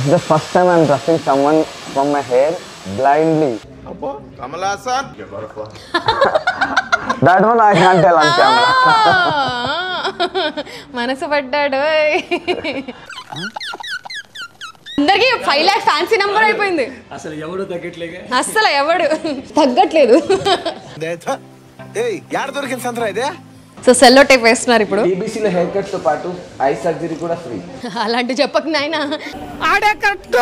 This is the first time I'm trusting someone from my hair blindly. Abba, Kamal Hassan. That one I can't tell on camera. మనసు పడ్డాడు. అందరికి 5 lakhs fancy number అయిపోయింది. అసలు ఎవడు తగ్గట్లేదు. అసలు ఎవడు తగ్గట్లేదు. ఏయ్ యార్ దొరికింది సంత్రా ఇదే? సో సెల్లో టేప్ వేస్తున్నారు ఇప్పుడు. TBC లో హెయిర్ కట్స్ తో పాటు ఐ సర్జరీ కూడా ఫ్రీ. అలాంటి చెప్పకు నాయనా. ఆడే కరెక్ట్.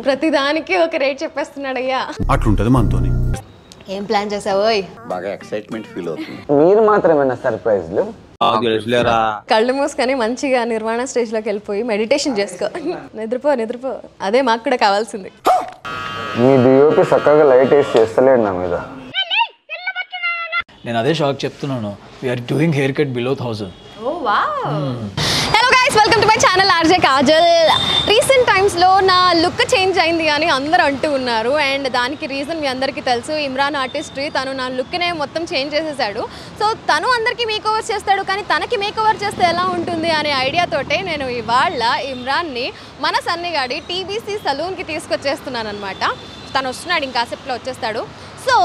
ప్రతి దానికి ఒక రేట్ చెప్పేస్తున్నాడు అయ్యా. అట్లుంటది మనతోని. ఏం ప్లాన్ చేసావు? బాగా ఎక్సైట్మెంట్ ఫీల్ అవుతుంది. మీరు మాత్రమేనా సర్ప్రైజ్లు? కళ్ళు మూసుకొని మంచిగా నిర్వాణ స్టేజ్ లోకి వెళ్ళిపోయి మెడిటేషన్ చేసుకో. నిద్రపో. అదే మాకు కూడా కావాల్సింది. మీ డిఓపి చక్కగా లైట్ వేసి చేస్తలేడు నా మీద. నేను అదే షాక్ చెప్తున్నాను. We are doing hair cut below 1000. Oh wow. Hello guys, welcome to my channel RJ Kajal. Recent టైమ్స్లో నా లుక్ చేంజ్ అయింది అని అందరూ అంటూ ఉన్నారు. అండ్ దానికి రీజన్ మీ అందరికీ తెలుసు, ఇమ్రాన్ ఆర్టిస్ట్రీ. తను నా లుక్నే మొత్తం చేంజ్ చేసేసాడు. సో తను అందరికీ మేకోవర్ చేస్తాడు, కానీ తనకి మేకోవర్ చేస్తే ఎలా ఉంటుంది అనే ఐడియాతోటే నేను ఇవాళ ఇమ్రాన్ని మన సన్నిగాడి TBC సలూన్కి తీసుకొచ్చేస్తున్నాను అనమాట. తను వస్తున్నాడు, ఇంకాసేపులో వచ్చేస్తాడు. సో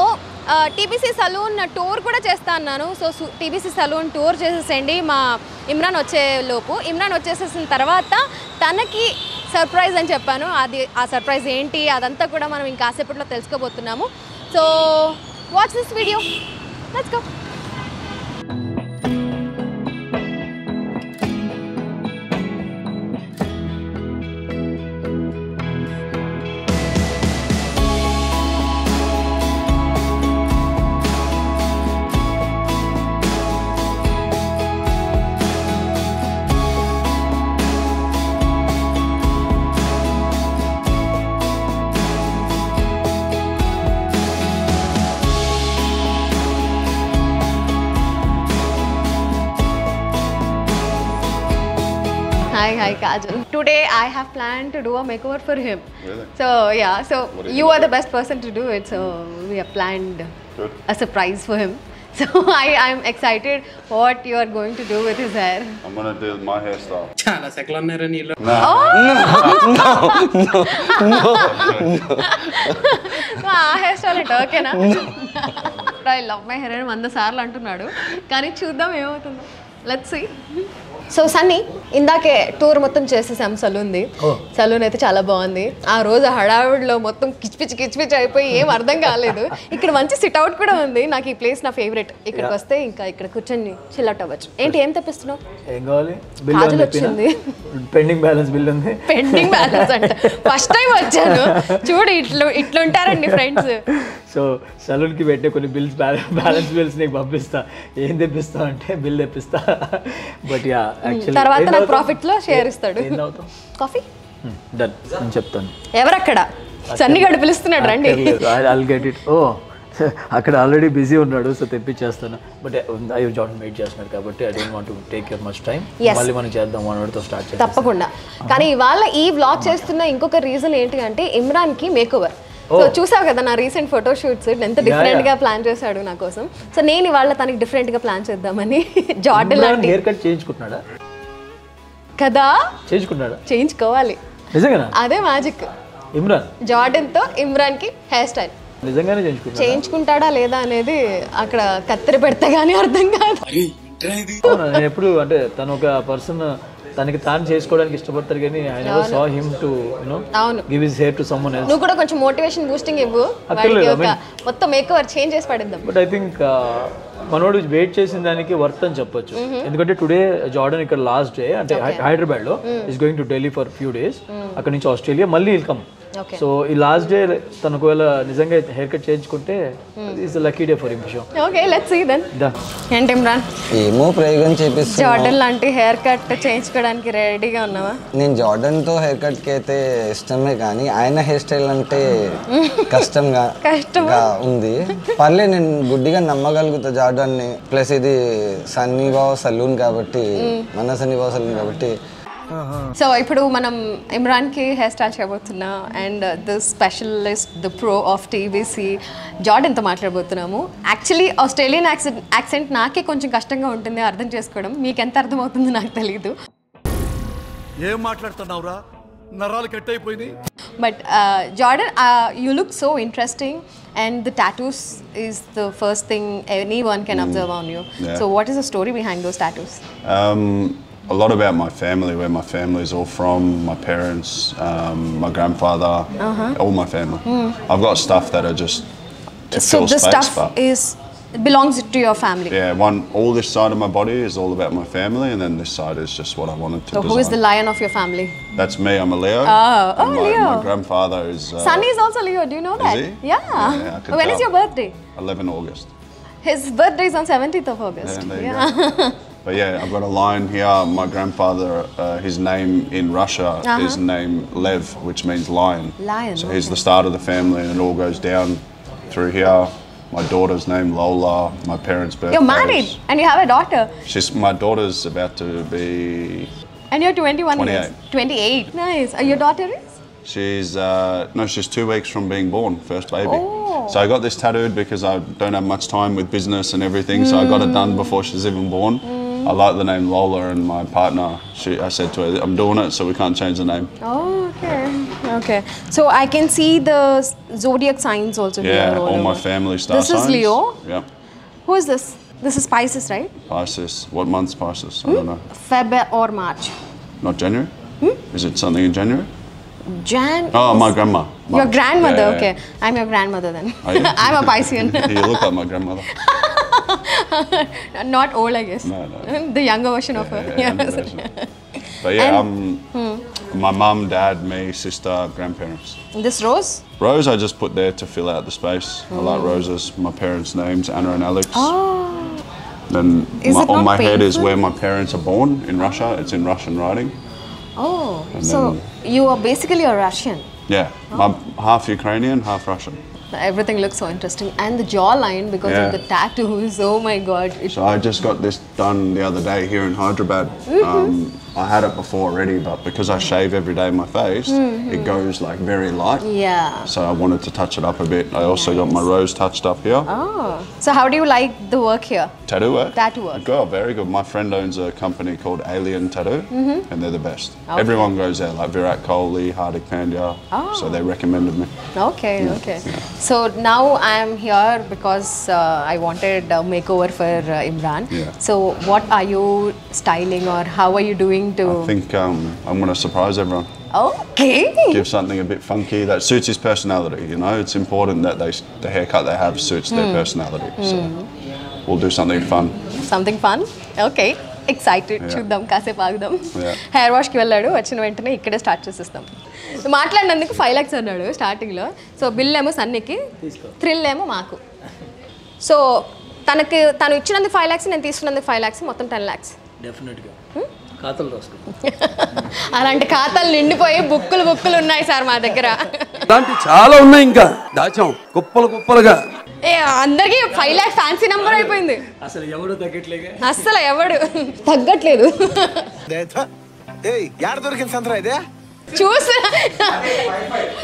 TBC సలూన్ టూర్ కూడా చేస్తా అన్నాను. సో TBC సలూన్ టూర్ చేసేసేయండి మా ఇమ్రాన్ వచ్చేలోపు. ఇమ్రాన్ వచ్చేసేసిన తర్వాత తనకి సర్ప్రైజ్ అని చెప్పాను. ఆ సర్ప్రైజ్ ఏంటి అదంతా కూడా మనం ఇంకాసేపట్లో తెలుసుకోబోతున్నాము. So watch this video, let's go. Hi Kajal. Today I have planned to do a makeover for him. Really? So yeah, so you are the best person to do it. So we have planned a surprise for him. So I'm excited what you are going to do with his hair. I'm gonna do my hairstyle. చాలా సెకలు ఉన్నారా నీళ్ళు? ఆ hair style అంటే ఓకేనా? I love my hair అని 100 సార్లు అంటున్నాడు, కానీ చూద్దాం ఏమవుతుందో. Let's see. సో సన్నీ, ఇందాకే టూర్ మొత్తం చేసేసాం సలూన్ది. సలూన్ అయితే చాలా బాగుంది. ఆ రోజు హడావిడిలో మొత్తం కిచ్పిచ్ అయిపోయి ఏం అర్థం కాలేదు. ఇక్కడ మంచి సిట్అవుట్ కూడా ఉంది. నాకు ఈ ప్లేస్ నా ఫేవరెట్. ఇక్కడికి వస్తే ఇంకా ఇక్కడ కూర్చొని చిల్అవుట్ అవ్వచ్చు. ఏంటి ఏం తెప్పిస్తున్నావు? ఏం కావాలి? కాజల్ వచ్చింది. పెండింగ్ బ్యాలెన్స్ బిల్ ఉంది. పెండింగ్ బ్యాలెన్స్ అంటే ఫస్ట్ టైం వచ్చాను. చూడు ఇట్లుంటారండి ఫ్రెండ్స్. సో సలూన్కి పెట్టే కొన్ని బిల్స్, బ్యాలెన్స్ బిల్స్ నీకు పంపిస్తా. ఏం తెప్పిస్తా అంటే బిల్ తెప్పిస్తా. బట్ యా యాక్చువల్లీ తర్వాత నాకు ప్రాఫిట్ లో షేర్ ఇస్తాడు. కాఫీ డన్ నేను చెప్తాను. ఎవరక్కడ? సన్నిగాడు పిలుస్తున్నాడు, రండి. I'll get it. ఓ అక్కడ ఆల్రెడీ బిజీ ఉన్నాడు, సో తెప్పించేస్తాను. బట్ ఐ జాయిన్ వెయిట్ చేస్తున్నాడు కాబట్టి I don't want to take your much time. మళ్ళీ మనం చేద్దాం, 1 hour తో స్టార్ట్ చేద్దాం తప్పకుండా. కానీ ఇవాళ ఈ వ్లాగ్ చేస్తున్న ఇంకొక రీజన్ ఏంటి అంటే ఇమ్రాన్ కి మేకోవర్. సో చూసావు కదా నా రీసెంట్ ఫోటో షూట్స్ ఎంత డిఫరెంట్ గా ప్లాన్ చేశాడు నా కోసం. సో నేను ఇవాళ తనకి డిఫరెంట్ గా ప్లాన్ చేద్దామని. జార్డన్ లాంటి హెయిర్ కట్ చేయించుకుంటున్నాడా కదా? చేయించుకోవాలి. నిజంగానా? అదే మ్యాజిక్. ఇమ్రాన్ జార్డన్ తో ఇమ్రాన్ కి హెయిర్ స్టైల్ నిజంగానే చేయించుకుంటాడా లేదా అనేది అక్కడ కత్తెర పెడితే గానీ అర్థం కాదు. నేను ఎప్పుడు అంటే తను ఒక పర్సన్ తనకి తాను చేసుకోవడానికి ఇష్టపడతారు, కానీ I never saw him to give his hair to someone else. నువ్వు కూడా కొంచెం మోటివేషన్ బూస్టింగ్ ఇవ్వు. మొత్తం మేకవర్ చేంజ్ చేసి పడేద్దాం. బట్ ఐ థింక్ మనోడు వెయిట్ చేసిన దానికి వర్త్ అని చెప్పొచ్చు. ఎందుకంటే టుడే జార్డన్ ఇక్కడ లాస్ట్ డే, అంటే హైదరాబాద్ లో is going to Delhi for few days. అక్కడ నుంచి ఆస్ట్రేలియా మళ్ళీ వెల్కమ్. సో ఈ లాస్ట్ డే తను ఒకవేళ నిజంగా హెయిర్ కట్ చేయించుకుంటే it's lucky day for him. Okay let's see then. ఏంటి ఇమ్రాన్, ఏమో ప్రయోగం చేపిస్తా. జార్డన్ లాంటి హెయిర్ కట్ చేయించుకోవడానికి రెడీగా ఉన్నావా? నేను జార్డన్ తో హెయిర్ కట్ కి అయితే ఇష్టమే, కానీ ఆయన హెయిర్ స్టైల్ అంటే కష్టంగా ఉంది. పర్లే, నేను గుడ్డిగా నమ్మగలుగుతా జార్డన్ ని. ప్లస్ ఇది సన్నీ బావ సలూన్ కాబట్టి, మన సన్నీ బావ సలూన్ కాబట్టి. సో ఇప్పుడు మనం ఇమ్రాన్ కి హెయిర్ స్టైల్ చేయబోతున్నాం. And the specialist, the pro of TBC Jordan తో మాట్లాడబోతున్నాము. యాక్చువల్లీ ఆస్ట్రేలియన్ యాక్సెంట్ నాకే కొంచెం కష్టంగా ఉంటుంది అర్థం చేసుకోవడం. మీకు ఎంత అర్థమవుతుందో నాకు తెలియదు. ఏం మాట్లాడుతున్నావురా? నరాలు కట్ అయిపోయినాయి. But Jordan, you look so interesting, and the tattoos is the first thing anyone can observe on you. Yeah. So what is the story behind those tattoos? A lot about my family, where my family is all from, my parents, my grandfather, all my family. I've got stuff that are just to So fill the space, stuff belongs to your family. yeah, all this side of my body is all about my family, and then this side is just what I wanted to So design. who is the lion of your family? That's me, I'm a Leo. Oh, And Leo. My grandfather is... Sunny is also Leo, do you know that? he? Yeah. Yeah, I could When is tell. your birthday? 11 August. His birthday is on 17th of August. Yeah, there you go. But yeah, I've got a line here. My grandfather, his name in Russia is named Lev, which means lion. Lion, So he's the start of the family, and it all goes down through here. My daughter's name Lola. My parents' birthdays. You're married and you have a daughter. My daughter's about to be. And you're 21 28. years. 28. Nice. Your daughter is? She's she's 2 weeks from being born, first baby. Oh. So I got this tattooed because I don't have much time with business and everything. So I got it done before she's even born. I like the name Lola, and my partner, I said to her, I'm doing it, so we can't change the name. Oh, okay. Okay. So I can see the zodiac signs also here. Yeah, all my over. family star This is signs. Leo. Yeah. Who is this? This is Pisces, right? Pisces. What month's Pisces? I don't know. Feb or March? Not January? Is it something in January? Jan. Oh, my grandma. Your March. grandmother. Yeah, Okay. I'm your grandmother then. Are you? I'm a Piscean. You look like my grandmother. Not old, I guess. No. The younger version of her. Yeah, Yes. But yeah, my mum, dad, me, sister, grandparents. This rose? Rose I just put there to fill out the space. I like roses. My parents' names, Anna and Alex. Then Is it on not my head is painful? where my parents are born in Russia. It's in Russian writing. Oh. And So then- you are basically a Russian. Yeah, I'm half Ukrainian, half Russian. Everything looks so interesting. And the jawline because of Yeah. the tattoos. Oh my god. So I just got this done the other day here in Hyderabad. I had it before already, but because I shave every day my face, it goes like very light. Yeah. So I wanted to touch it up a bit. I also got my rose touched up here. Oh. So how do you like the work here? Tattoo work? Tattoo work. Good, very good. My friend owns a company called Alien Tattoo, and they're the best. Everyone goes there, like Virat Kohli, Hardik Pandya. So they recommended me. Okay, okay. So now I am here because I wanted a makeover for Imran. Yeah. So what are you styling or how are you doing to? I think I'm going to surprise everyone. Okay. Give something a bit funky that suits his personality. You know, it's important that the haircut they have suits their personality. So we'll do something fun. Something fun? Okay. Excited. Yeah. చూద్దాం కాసేపు ఆగుదాం. Yeah. Hair వాష్కి వెళ్ళాడు, వచ్చిన వెంటనే ఇక్కడే start చేసేస్తాం. మాట్లాడినందుకు 5 lakhs అన్నాడు స్టార్టింగ్లో. సో బిల్ ఏమో సన్నీకి, థ్రిల్ ఏమో మాకు. సో తను ఇచ్చినందుకు 5 lakhs, నేను తీసుకున్నందుకు 5 lakhs, మొత్తం 10 lakhs. డెఫినెట్గా ఖాతాలు రాసుకో. అలాంటి ఖాతాలు నిండిపోయి బుక్కులు ఉన్నాయి సార్ మా దగ్గర. ఇలాంటి చాలా ఉన్నాయి, ఇంకా దాచాం కుప్పలుగా. ఏ అందరికి 5 lakh ఫ్యాన్సీ నంబర్ అయిపోయింది. అసలు ఎవడు తగ్గట్లేగా. అస్సలు ఎవడు తగ్గట్లేదు. యాడ దొరికింది సంతరా ఇదే? చూసి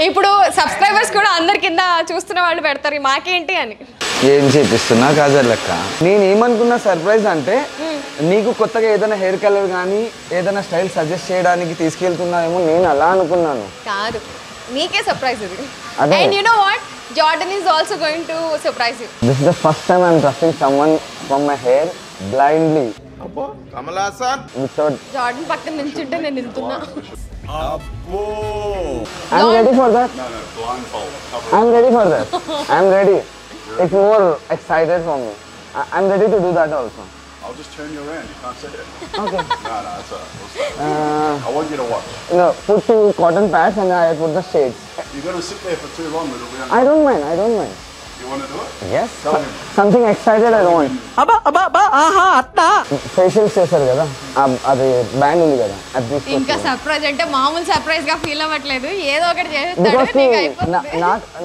ఇప్పుడు సబ్స్క్రైబర్స్ కూడా అందరి కింద చూస్తున్న వాళ్ళు పెడతారు మాకేంటి అని. ఏం చేపిస్తున్నా కాజల్ లెక్క. నేను ఏమనుకున్నా సర్ప్రైజ్ అంటే నీకు కొత్తగా ఏదైనా హెయిర్ కలర్ కానీ ఏదైనా స్టైల్ సజెస్ట్ చేయడానికి తీసుకెళ్తున్నానేమో నేను అలా అనుకున్నాను. కాదు, నీకే సర్ప్రైజ్ ఇది. అదే. And you know what, Jordan is also going to surprise you. This is the first time I am trusting someone from my hair blindly అబ్బో కమలాసన్. వితౌట్. జార్డన్ పక్కన నిల్చుంటే నేను నిల్చున్నా. అబ్బో I am ready for that. No, blindfold. I am ready for that. I am ready. It's more excited for me. I'm ready to do that also. I'll just turn you around. You can't see it. Okay. No, it's all right. We'll start. I want you to watch. No, put 2 cotton pads and I put the shades. You're going to sit there for too long. It'll be I don't mind. I don't mind. You want to do it? Yes. Tell him. Something excited I want. Facials చేశారు కదా, అది band ఉంది కదా, అది తీసుకొచ్చి. ఇంకా surprise అంటే మామూలు సర్ప్రైజ్ గా ఫీల్ అవ్వట్లేదు, ఏదో ఒకటి చేస్తాడు. Because నీకు అయిపోతుంది.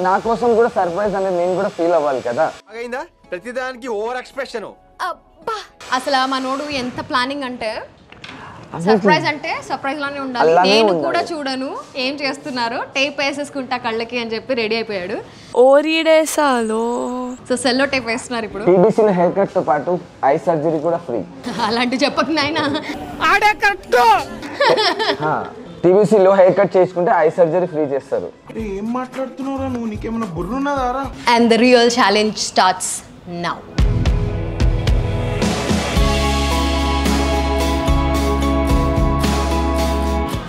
నా కోసం కూడా సర్ప్రైజ్ అనేది నేను కూడా ఫీల్ అవ్వాలి కదా. అయిందా? ప్రతిదానికి ఓవర్ ఎక్స్ప్రెషన్. అబ్బా, అసలు మనోడు ఎంత ప్లానింగ్ అంటే సర్ప్రైజ్ అంటే సర్ప్రైజ్ లానే ఉండాలి. అలానే నేను ఉండాలి. కూడా చూడను ఏం చేస్తున్నారు, టేప్ వేసేసుకుంటా కళ్ళకి అని చెప్పి రెడీ అయిపోయాడు. సో సెల్లో టేప్ వేస్తున్నారు ఇప్పుడు. టీబీసీలో హెయిర్ కట్ తో పాటు ఐ సర్జరీ కూడా ఫ్రీ. అలాంటి చెప్పకు నాయనా. టీవీసీలో హెయిర్ కట్ చేసుకుంటే ఐ సర్జరీ ఫ్రీ చేస్తారు. ఏం మాట్లాడుతున్నావురా నువ్వు? నీకేమైనా బుర్రున్నదారా? And the real challenge starts now.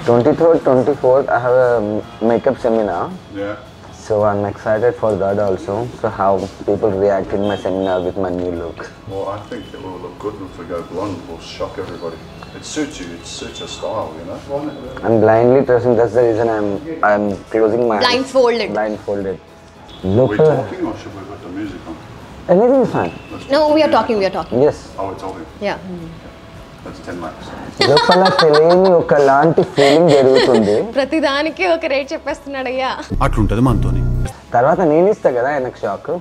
Twenty-third, 24th, I have a makeup seminar. Yeah. So I'm excited for that also. So how people react in my seminar with my new look. Well, I think it will look good if we go blonde. We'll shock everybody. It suits you. It suits your style, you know. I'm blindly dressing. That's the reason I'm closing my eyes. Blindfolded. Blindfolded. Are Look. we talking or should we put the music on? Anything is fine. No, we are talking. Yes. Oh, we're talking. Yeah. That's 10 lakhs. లోపల తెలియని ఒకలాంటి feeling జరుగుతుంది. ప్రతిదానికి ఒక rate చెప్పేస్తున్నాడు అయ్యా. అట్లుంటది మనతోని. తర్వాత నేను ఇస్తా కదా ఆయనకు షాక్.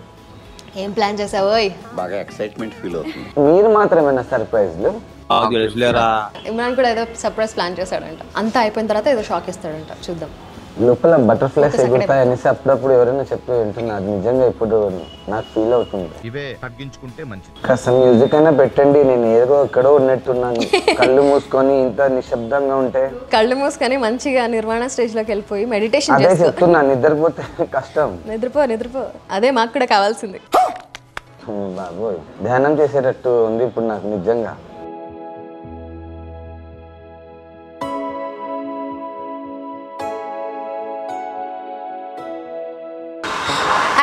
ఏం ప్లాన్ చేసావోయ్? బాగా ఎక్సైట్మెంట్ ఫీల్ అవుతుంది. మీరు మాత్రమేనా సర్ప్రైజ్లు? ఇమ్రాన్ కూడా ఏదో సర్ప్రైజ్ ప్లాన్ చేశాడంట. అంతా అయిపోయిన తర్వాత ఏదో షాక్ ఇస్తాడంట. చూద్దాం. లోపల బటర్ఫ్లైస్ ఎగురుతాయి అనేసి అప్పుడప్పుడు ఎవరైనా చెప్పి వింటున్నా. అది నిజంగా ఇప్పుడు నాకు ఫీల్ అవుతుంది. ఇవే తగ్గించుకుంటే మంచిది. కాస్త మ్యూజిక్ అయినా పెట్టండి. నేను ఏదో ఎక్కడో ఉన్నట్టున్నాను. కళ్ళు మూసుకొని ఇంత నిశ్శబ్దంగా ఉంటే. కళ్ళు మూసుకొని మంచిగా నిర్వాణ స్టేజ్ లోకి వెళ్ళిపోయి మెడిటేషన్ అదే చేసుకో. చెప్తున్నా, నిద్రపోతే కష్టం. నిద్రపో. అదే మాకు కూడా కావాల్సింది. బాబోయ్, ధ్యానం చేసేటట్టు ఉంది ఇప్పుడు నాకు నిజంగా.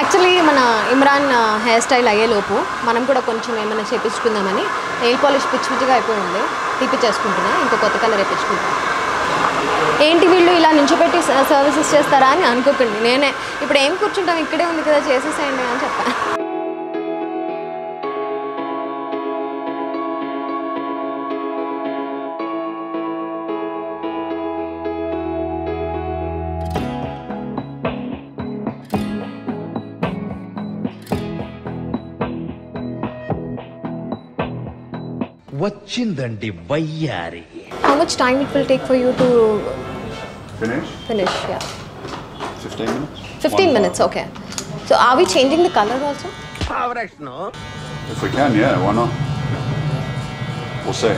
యాక్చువల్లీ మన ఇమ్రాన్ హెయిర్ స్టైల్ అయ్యేలోపు మనం కూడా కొంచెం ఏమైనా చేపించుకుందామని నెయిల్ పాలిష్ పిచ్చిగా అయిపోయింది. తీపిచ్చేసుకుంటున్నా. ఇంకో కొత్త కలర్ వేయించుకుంటాను. ఏంటి వీళ్ళు ఇలా నించోపెట్టి సర్వీసెస్ చేస్తారా అని అనుకోకండి. నేనే ఇప్పుడు ఏం కూర్చుంటాం, ఇక్కడే ఉంది కదా చేసేసేయండి అని చెప్పాను. వచ్చిందండి వయ్యారి. How much time it will take for you to Finish? Yeah. 15 minutes? 15 minutes, okay. So are we changing the color also? If we can, yeah, why not? We'll see.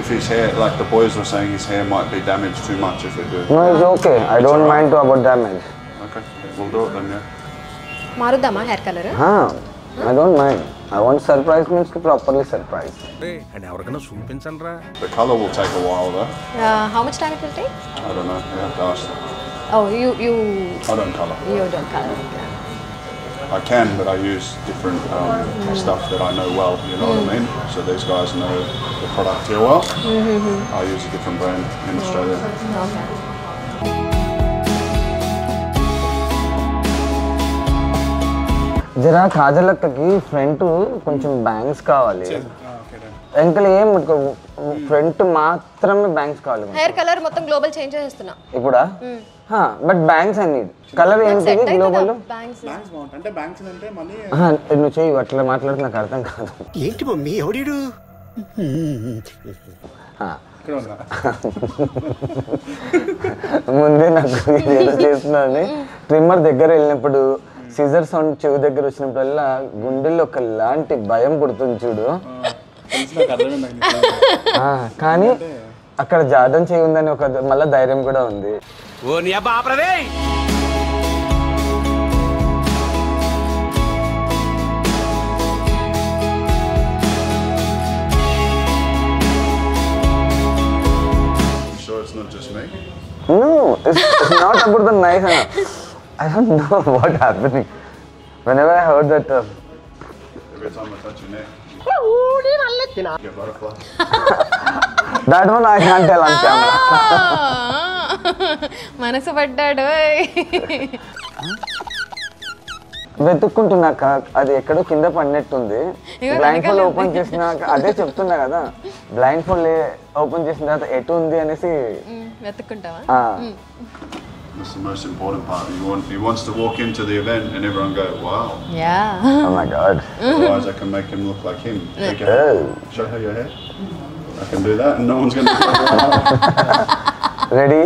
If his hair, like the boys were saying, his hair might be damaged too much if we do. No, it's okay. I don't mind about damage. Okay, we'll do it then, yeah. మారుద్దామా hair colour? I don't mind. I want surprise means to properly surprise. అని ఎవరికైనా చూపించండి రా. The colour will take a while though. How much time it will take? I don't know, you have to ask them. Oh, you I don't colour. you don't color. I can, but I use different stuff that I know well, you know what I mean? So these guys know the product here well. I use a different brand in Australia. Okay. జరా కాజలక్కకి front కొంచెం bangs కావాలి. వెంకలు ఏం front మాత్రమే bangs కావాలి. Hair colour మొత్తం global change చేస్తున్నా ఇప్పుడా? But bangs అన్ని కలర్ ఏంటి గ్లోబల్? అంటే బ్యాంక్స్ అంటే మనీ నువ్వు చెయ్యి అట్లా మాట్లాడితే నాకు అర్థం కాదు. ఏంటి మమ్మీ ఎవడీడు? ముందే నాకు ఏదో చేస్తున్నాను. ట్రిమ్మర్ దగ్గర వెళ్ళినప్పుడు సీజర్ సౌండ్ చెవి దగ్గర వచ్చినప్పుడల్లా గుండెల్లో ఒకలాంటి భయం పుడుతుంది చూడు. కానీ అక్కడ జార్డన్ చేయి ఉందని ఒక మళ్ళా ధైర్యం కూడా ఉంది. It's not just me. No, it's not about the knife. I don't know what happening. Whenever I heard that. Every time I touch your neck, you get butterfly. That one I can't tell on camera. మనసు పడ్డాడు. వెతుక్కుంటున్నాక అది ఎక్కడో కింద పడినట్టుంది. Blind fold open చేసినాక అదే చెప్తున్నా కదా, blind fold open చేసిన తర్వాత ఎటు ఉంది అనేసి వెతుక్కుంటావా? That's the most important part. He wants to walk into the event and everyone go, wow. Yeah. Oh my god. Otherwise I can make him look like him. Take your hair. Show her your hair. I can do that and no one's going to Ready?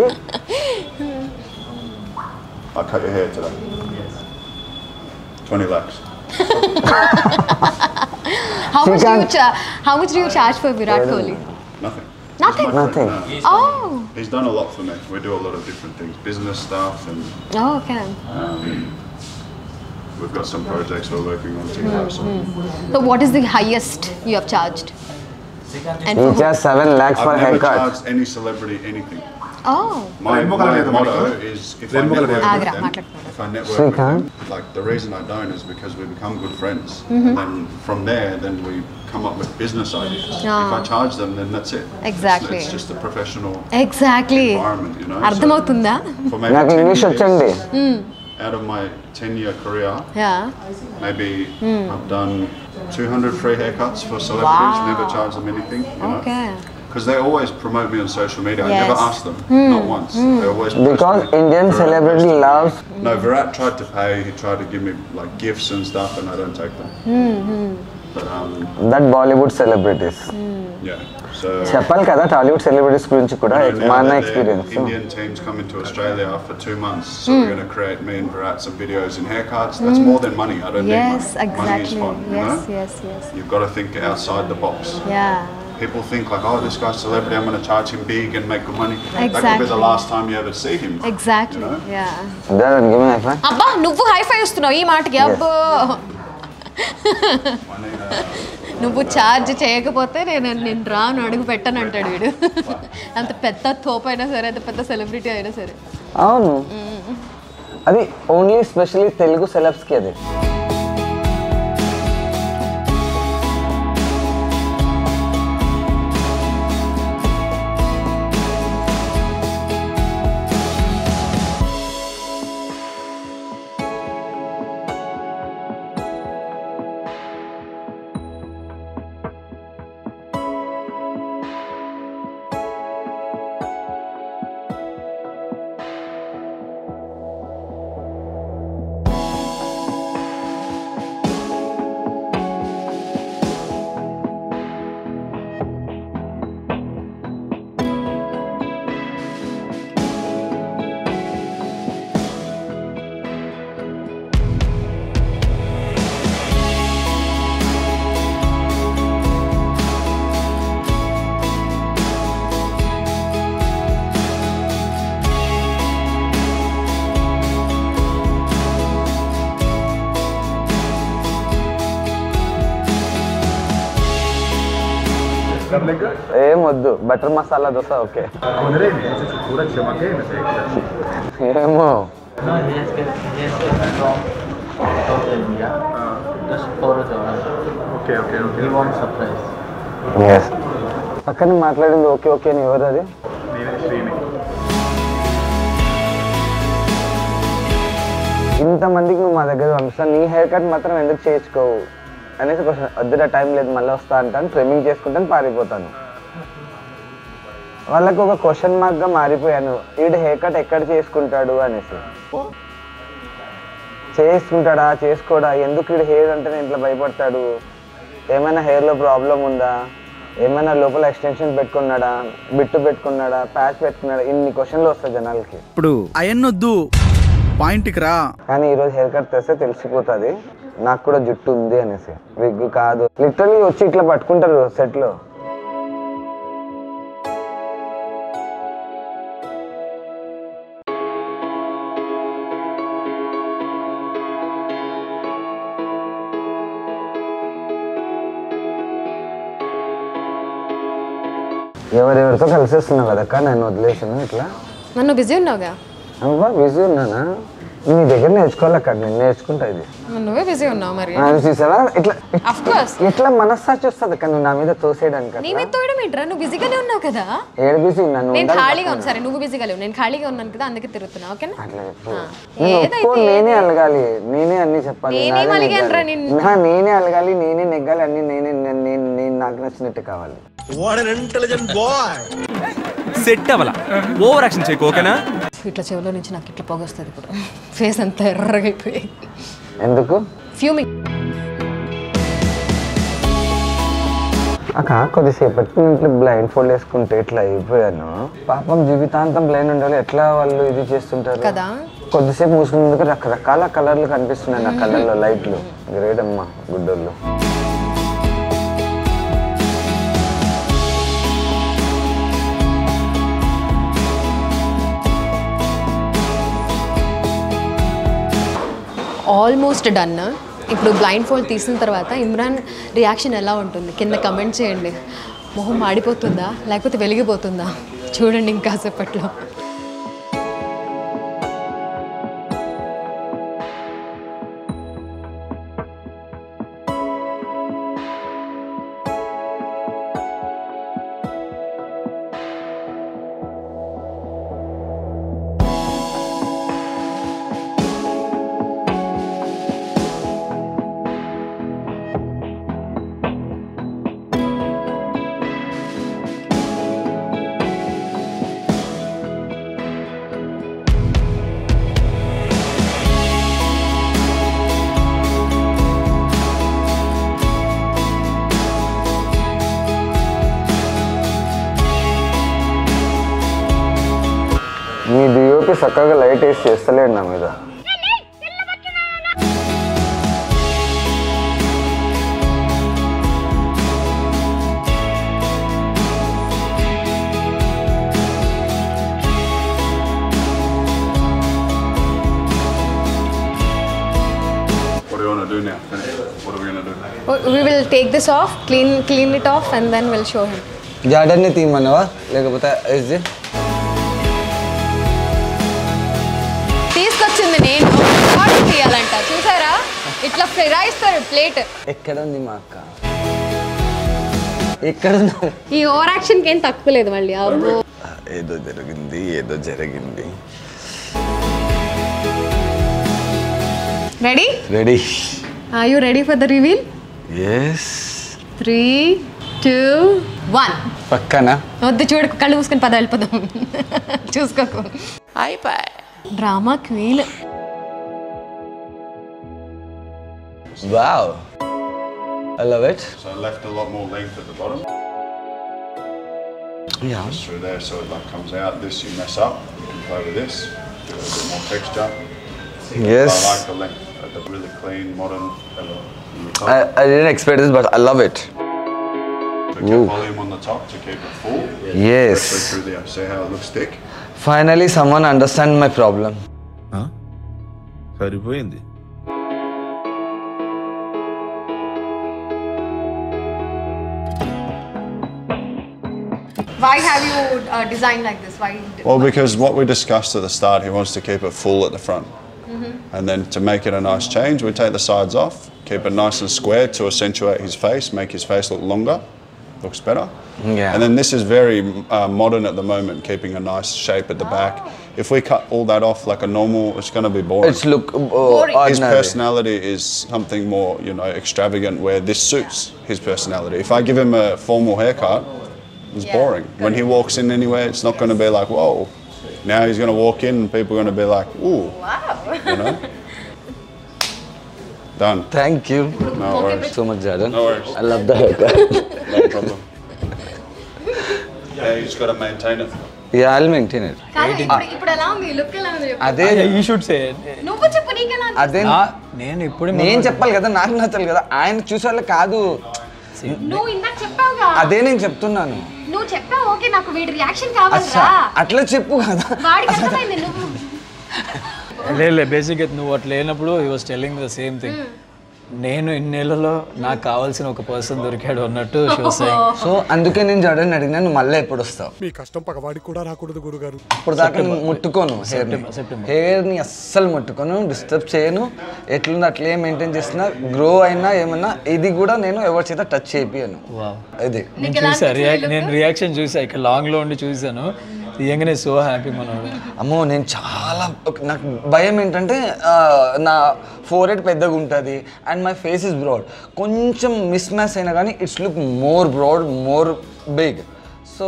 I'll cut your hair today. 20 lakhs. How much do you charge for Virat Kohli? Nothing. Nothing. Nothing. Oh. He's done a lot for me. We do a lot of different things, business stuff, and Oh, okay. we've got some projects we're working on together. So what is the highest you have charged? And He for just 7 lakhs for I've never haircut. charged any celebrity anything. Oh. My motto is if I network with Agra, them, మాట్లాడుతున్నారు. if I network with Srikanth. them, like the reason I don't is because we become good friends. And then from there, then we come up with business ideas. If I charge them, then that's it. Exactly. It's just a professional Exactly. environment, you know. అర్థమవుతుందా? For maybe నాకు 10 English years, వచ్చండి. out of my 10-year career, Yeah. maybe I've done 200 free haircuts for celebrities, never charged them anything, you know. Okay. Because they always promote me on social media. I never Yes. asked them, not once. They always Because post me. Indian Virat celebrity posted me. loves. No, Virat tried to pay. He tried to give me like gifts and stuff, and I don't take them. But That Bollywood celebrities. yeah. So చెప్పాలి కదా Tollywood celebrities గురించి కూడా you know, మా now అన్న that the experience. Indian team's coming to Australia for 2 months, so we're going to create me and Virat some videos and haircuts. That's more than money. I don't Yes, need money. Money is exactly. fun. You Yes, know? yes, yes. You've got to think outside the box. Yeah. People think like, oh, this guy's celebrity, I'm going to charge him big and make good money. That could be Exactly. the last time you ever see him. Exactly. You know? Yeah. అబ్బా నువ్వు hi-fi ఇస్తున్నావు ఈ మాటకి అబ్బో నువ్వు charge చేయకపోతే నేను రాను అడుగు పెట్టను అంటాడు వీడు అంత పెద్ద తోపైనా సరే అంత పెద్ద సెలబ్రిటీ అయినా సరే అవును అది ఓన్లీ స్పెషల్లీ తెలుగు సెలబ్స్కి అది. ఏం వద్దు బటర్ మసాలా దోశ ఓకే. ఏమో పక్కన మాట్లాడింది ఓకే ఓకే అని ఎవరు అది? ఇంతమందికి నువ్వు మా దగ్గర పంపిస్తాను నీ హెయిర్ కట్ మాత్రం ఎందుకు చేయించుకోవు అనేసి క్వశ్చన్. వద్దురా టైం లేదు మళ్ళీ వస్తా అంటాను, ట్రిమ్మింగ్ చేసుకుంటాను, పారిపోతాను. వాళ్ళకి ఒక క్వశ్చన్ మార్క్గా మారిపోయాను, వీడు హెయిర్ కట్ ఎక్కడ చేసుకుంటాడు అనేసి. చేసుకుంటాడా చేసుకోడా, ఎందుకు వీడు హెయిర్ అంటే ఇంట్లో భయపడతాడు, ఏమైనా హెయిర్లో ప్రాబ్లం ఉందా, ఏమైనా లోపల ఎక్స్టెన్షన్ పెట్టుకున్నాడా, బిట్టు పెట్టుకున్నాడా, ప్యాచ్ పెట్టుకున్నాడా, ఇన్ని క్వశ్చన్లు వస్తాయి జనాలకి. ఇప్పుడు అయన్నొద్దు పాయింట్కి రా. కానీ ఈరోజు హెయిర్ కట్ తెస్తే తెలిసిపోతుంది నాకు కూడా జుట్టు ఉంది అనేసి. విగ్ కాదు, లిటరలీ వచ్చి ఇట్లా పట్టుకుంటారు సెట్లో. ఎవరెవరితో కలిసేస్తున్నావు కదక్క, నేను వదిలేసాను ఇట్లా. నన్ను బిజీ ఉన్నావుగా. అబ్బా బిజీ ఉన్నానా? నీ దగ్గర నేర్చుకోవాలక్క, నేను నేర్చుకుంటా ఇది. నువ్వే బిజీ ఉన్నావు మరి. చూసావా ఇట్లా Of course. ఇట్లా మనస్సాచి వస్తుంది అక్క నువ్వు నా మీద తోసేయడానికి. నీ మీద తోయడం ఏంట్రా, నువ్వు బిజీగానే ఉన్నావు కదా. ఏడు బిజీ ఉన్నాను, నేను ఖాళీగా ఉన్నాను. సరే నువ్వు బిజీగా లేవు, నేను ఖాళీగా ఉన్నాను కదా, అందుకే తిరుగుతున్నా. ఓకేనా? అట్లా చెప్పు. నేను ఒప్పుకో, నేనే అలగాలి, నేనే అన్ని చెప్పాలి, నేనేం అలిగానురా నిన్ను? నేనే అలగాలి, నేనే నెగ్గాలి, అన్ని నేనే నేను నాకు నచ్చినట్టు కావాలి. సెట్ అవ్వాల, ఓవర్ యాక్షన్ చేయకు ఓకేనా? ఇట్లా చెవులో నుంచి నాకు ఇట్లా పొగ వస్తుంది ఇప్పుడు, ఫేస్ అంతా ఎర్రగా అయిపోయి. ఎందుకు ఫ్యూమింగ్. అక్క కొద్దిసేపటి ఇంట్లో బ్లైండ్ ఫోల్డ్ వేసుకుంటే ఇట్లా అయిపోయాను. పాపం జీవితాంతం బ్లైండ్ ఉండాలి, ఎట్లా వాళ్ళు ఇది చేస్తుంటారు కదా. కొద్దిసేపు మూసుకున్నందుకు రకరకాల కలర్లు కనిపిస్తున్నాయి నా కళ్ళల్లో, లైట్లు. గ్రేట్ అమ్మా గుడ్డోళ్ళు. Almost done. ఇప్పుడు బ్లైండ్ ఫోల్డ్ తీసిన తర్వాత ఇమ్రాన్ రియాక్షన్ ఎలా ఉంటుంది కింద కమెంట్ చేయండి. మొహం మాడిపోతుందా లేకపోతే వెలిగిపోతుందా చూడండి ఇంకాసేపట్లో. మీ డిఓపి చక్కగా లైట్ వేసి చేస్తలేడు నా మీద. What do you want to do now? What are we going to do? We will take this off, clean it off and then we'll show him. జార్డన్ని తీయమన్నావా లేకపోతే ఇది తీసుకొచ్చింది నేను తీయాలంట. చూసారా ఇట్లా ఫిరాయిస్తారు ప్లేట్. ఎక్కడ ఉంది మా అక్క? ఎక్కడ ఉంది? ఈ ఓవర్ యాక్షన్కి ఏం తక్కువ లేదు మళ్ళీ. ఏదో జరిగింది. Ready? Ready. Are you ready for the reveal? yes 3 2 1. పక్కన వద్దు చూడు, కళ్ళు మూసుకొని పద వెళ్ళిపోదాం. చూసుకోకు. Drama queen. wow I love it. So I left a lot more length at the bottom. Yeah. Just through there so it like comes out. This you mess up, you can play with this, give it a bit more texture. Yes. I like the length. The really clean, modern fella. I didn't expect this but I love it. So get volume on the top to keep it full. Yes. Especially through there. See how it looks thick? Finally someone understand my problem. సరిపోయింది. Why have you designed like this? Why? Well, because what we discussed at the start, he wants to keep it full at the front. And then to make it a nice change, we take the sides off, keep it nice and square to accentuate his face, make his face look longer, looks better. Yeah. And then this is very modern at the moment, keeping a nice shape at the back. If we cut all that off like a normal, it's going to be boring. It's look His ordinary. personality is something more, extravagant, where this suits his personality. If I give him a formal haircut, it's boring. When he walks in anywhere, it's not going to be like, whoa. Now he's going to walk in and people are going to be like, ooh. Wow. Done. Thank you. No worries. So much Jordan. No worries. I love the haircut. No problem. Yeah, you just got to maintain it. Yeah, I'll maintain it. ఇప్పుడు ఎలా ఉంది? Look ఎలా ఉంది? అదే you should say. నువ్వు చెప్పు నీకెలా ఉంది? అదే నేను ఇప్పుడు నేను చెప్పాలి కదా, నాకు నచ్చాలి కదా, ఆయన చూసేవాళ్ళు కాదు. నువ్వు ఇందాక చెప్పావుగా. అదే నేను చెప్తున్నాను. నువ్వు చెప్పావు ఓకే, నాకు వీడి రియాక్షన్ కావాలరా. అట్లా చెప్పు కదా. వాడికి అర్థమైంది నువ్వు. లేదు బేసిక్గా నువ్వు అట్లా లేనప్పుడు he was telling the same thing. నేను ఇన్నేళ్లలో నాకు కావాల్సిన ఒక పర్సన్ దొరికాడు అన్నట్టు షీ వాస్ సేయింగ్. సో అందుకే నేను జడన్ అడిగినా నువ్వు మళ్ళీ ఎప్పుడు వస్తావు? మీ కష్టం పగవాడికి కూడా రాకూడదు గురుగారు. ఇప్పుడు దాకా నేను ముట్టుకోను హెయిర్ని అస్సలు ముట్టుకోను, డిస్టర్బ్ చేయను. ఎట్లుందో అట్లే మెయింటైన్ చేస్తున్నా. గ్రో అయినా ఏమన్నా ఇది కూడా నేను ఎవరి చేత టచ్ చేపియను. ఇది నేను చూసా నేను రియాక్షన్ చూసా, ఇక్కడ లాంగ్లో ఉండి చూసాను. తీయంగానే సో హ్యాపీ మనోడు. అమ్మో నేను చాలా, నాకు భయం ఏంటంటే నా ఫోర్ హెడ్ పెద్దగా ఉంటుంది and my face is broad. కొంచెం మిస్ మ్యాచ్ అయినా కానీ it's look more broad, more big. So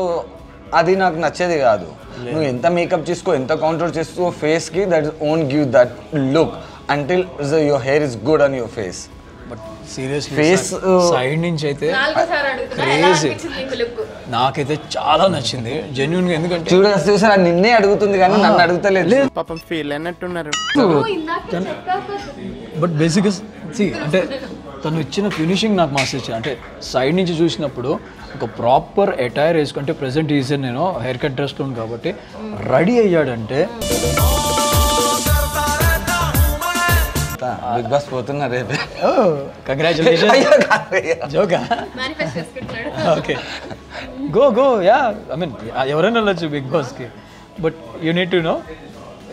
అది నాకు నచ్చేది కాదు. నువ్వు ఎంత మేకప్ చేసుకో, ఎంత కౌంటర్ చేసుకో ఫేస్కి, that own give that look until your hair is good on your face. But seriously face side నుంచి అయితే క్రేజీ. నాకైతే చాలా నచ్చింది జెన్యున్గా. ఎందుకంటే చూసారా నిన్నే అడుగుతుంది కానీ నన్ను అడుగుతలేదు. పాపం ఫీల్ అయినట్టున్నారు. బట్ బేసిక్గా అంటే తను ఇచ్చిన ఫినిషింగ్ నాకు మస్తు ఇచ్చింది. అంటే సైడ్ నుంచి చూసినప్పుడు ఒక ప్రాపర్ అటైర్ వేసుకుంటే ప్రెసెంట్ ఈజీ నేను హెయిర్ కట్ డ్రెస్లో ఉంది కాబట్టి రెడీ అయ్యాడంటే బిగ్ బాస్ పోతున్నా రేపే. కంగ్రాచులేషన్. జోకా? మేనిఫెస్ట్ చేసుకుంటున్నాడు. Okay, go yeah. I mean ఎవరైనా వెళ్ళొచ్చు బిగ్ బాస్కి, but you need to know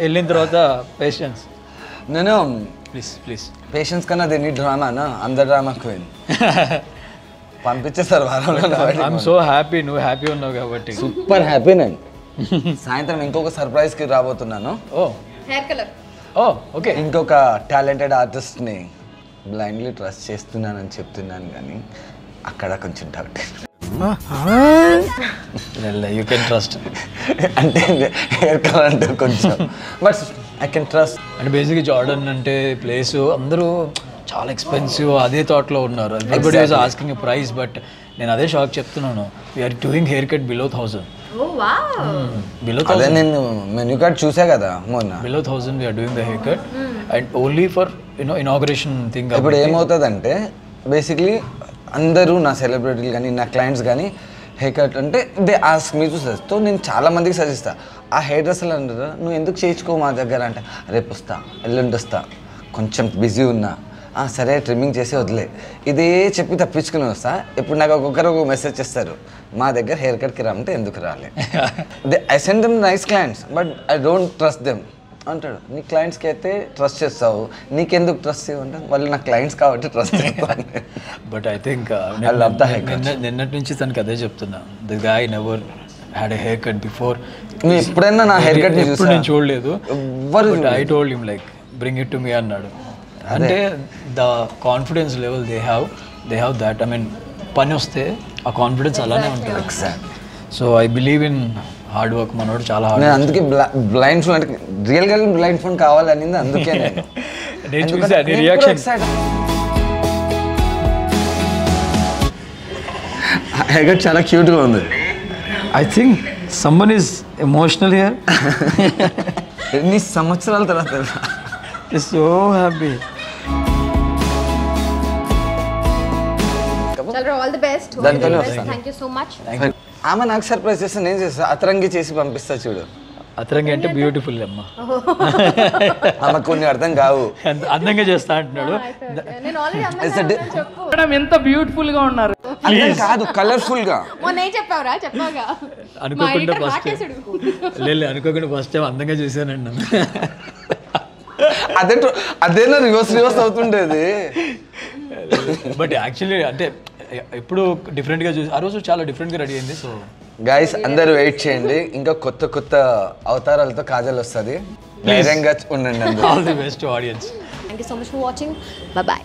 వెళ్ళిన తర్వాత పేషెన్స్. నేను ప్లీజ్ పేషెన్స్ కన్నా దీన్ని డ్రామానా, అందరు డ్రామా క్వీన్ పంపించేస్తారు వారంలో. ఐఎమ్ సో హ్యాపీ, నువ్వు హ్యాపీ ఉన్నావు కాబట్టి. సూపర్ హ్యాపీ నేను. సాయంత్రం ఇంకొక సర్ప్రైజ్కి రాబోతున్నాను. Hair colour. ఓకే. ఇంకొక టాలెంటెడ్ ఆర్టిస్ట్ని బ్లైండ్లీ ట్రస్ట్ చేస్తున్నానని చెప్తున్నాను, కానీ అక్కడ కొంచెం డౌట్. యూ కెన్ ట్రస్ట్ అంటే హెయిర్ కలర్ అంటే కొంచెం, బట్ ఐ కెన్ ట్రస్ట్. అంటే బేసిక్గా జార్డన్ అంటే ప్లేస్ అందరూ చాలా ఎక్స్పెన్సివ్ అదే థాట్లో ఉన్నారు. Everybody was asking a price, but నేను అదే షాక్ చెప్తున్నాను. We are doing hair cut below 1000. Below అదే నేను మెన్యూ కార్డ్ చూసా కదా మొన్న. Below 1000 we are doing the hair cut and only for inauguration thing. ఇప్పుడు ఏమవుతుందంటే బేసిక్లీ అందరూ నా సెలబ్రిటీలు కానీ నా క్లయింట్స్ కానీ హెయిర్ కట్ అంటే they ask me to suggest. So నేను చాలా మందికి సజెస్తా. ఆ హెయిర్ డ్రెస్సర్లు అంటారు, నువ్వు ఎందుకు చేయించుకో మా దగ్గర అంటే, రేపు వస్తా, ఎల్లుండి వస్తా, కొంచెం బిజీ ఉన్నా, సరే ట్రిమ్మింగ్ చేసి వదిలే, ఇదే చెప్పి తప్పించుకుని వస్తా. ఇప్పుడు నాకు ఒక్కొక్కరు ఒక మెసేజ్ చేస్తారు, మా దగ్గర హెయిర్ కట్కి రమ్మంటే ఎందుకు రాలే. I send them nice clients but I don't trust them అంటాడు. నీ క్లయింట్స్కి అయితే ట్రస్ట్ చేస్తావు, నీకెందుకు ట్రస్ట్ చేయమంటే వాళ్ళు నా క్లయింట్స్ కాబట్టి ట్రస్ట్ చేస్తాను. బట్ ఐ థింక్ నిన్నటి నుంచి తనకి అదే చెప్తున్నా, the guy never had a haircut before. నువ్వు ఎప్పుడైనా నా హెయిర్ కట్ ఎప్పుడు నేను చూడలేదు. I told him like bring it to me అన్నాడు. అంటే the confidence level they have that. I mean పని వస్తే ఆ కాన్ఫిడెన్స్ అలానే ఉంటుంది. So I believe in hard work. మనోడు చాలా హార్డ్. నేను అందుకే బ్లైండ్ ఫోన్ అంటే రియల్గా బ్లైండ్ ఫోన్ కావాలనింది అందుకే. నేను చూసా నీ రియాక్షన్. హెయిర్ కట్ చాలా క్యూట్గా ఉంది. I think someone is emotional here. ఎన్ని సంవత్సరాల తర్వాత so happy. All the best. Thank you so much. ఆమె నాకు సర్ప్రైజ్ చేస్తే నేను చేస్తా, అతరంగి చేసి పంపిస్తా చూడు. అతరంగి అంటే బ్యూటిఫుల్ అమ్మ. ఆమె కొన్ని అర్థం కావు, అందంగా చేస్తా అంటున్నాడు. ఎంత బ్యూటిఫుల్ గా ఉన్నారు. కాదు కలర్ఫుల్ గా. అనుకోకుండా ఫస్ట్ టైం అందంగా చేశానండి. అదేనా రివర్స్ అవుతుండేది. బట్ యాక్చువల్లీ అంటే ఎప్పుడు డిఫరెంట్గా చూసి ఆ రోజు చాలా డిఫరెంట్గా రెడీ అయింది. సో గైస్ అందరూ వెయిట్ చేయండి, ఇంకా కొత్త అవతారాలతో కాజల్ వస్తుంది. ధైర్యంగా ఉండండి. All the best audience. Thank you so much for watching. Bye bye.